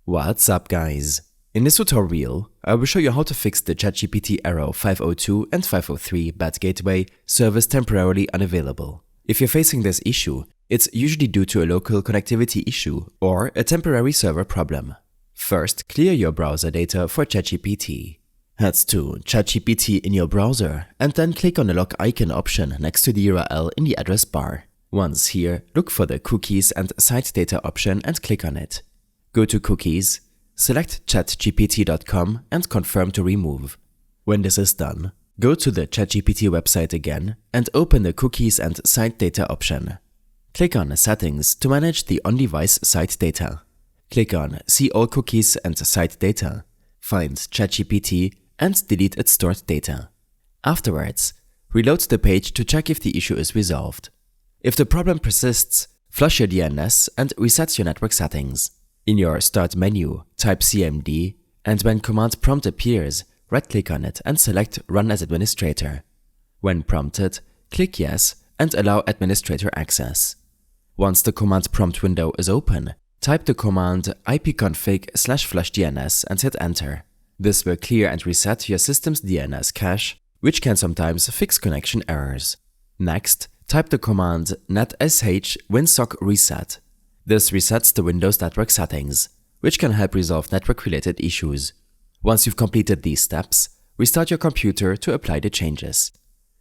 What's up, guys? In this tutorial, I will show you how to fix the ChatGPT Error 502 and 503 bad gateway service temporarily unavailable. If you're facing this issue, it's usually due to a local connectivity issue or a temporary server problem. First, clear your browser data for ChatGPT. Head to ChatGPT in your browser and then click on the log icon option next to the URL in the address bar. Once here, look for the Cookies and Site Data option and click on it. Go to Cookies, select chatgpt.com and confirm to remove. When this is done, go to the ChatGPT website again and open the Cookies and Site Data option. Click on Settings to manage the on-device site data. Click on See all cookies and site data, find ChatGPT and delete its stored data. Afterwards, reload the page to check if the issue is resolved. If the problem persists, flush your DNS and reset your network settings. In your Start menu, type CMD, and when Command Prompt appears, right-click on it and select Run as Administrator. When prompted, click Yes and allow administrator access. Once the Command Prompt window is open, type the command ipconfig/flushdns and hit Enter. This will clear and reset your system's DNS cache, which can sometimes fix connection errors. Next, type the command netsh winsock reset. This resets the Windows network settings, which can help resolve network-related issues. Once you've completed these steps, restart your computer to apply the changes.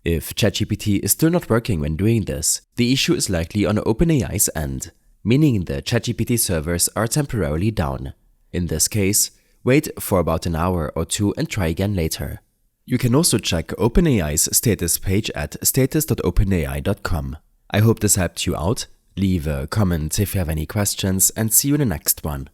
If ChatGPT is still not working when doing this, the issue is likely on OpenAI's end, meaning the ChatGPT servers are temporarily down. In this case, wait for about an hour or two and try again later. You can also check OpenAI's status page at status.openai.com. I hope this helped you out. Leave a comment if you have any questions and see you in the next one.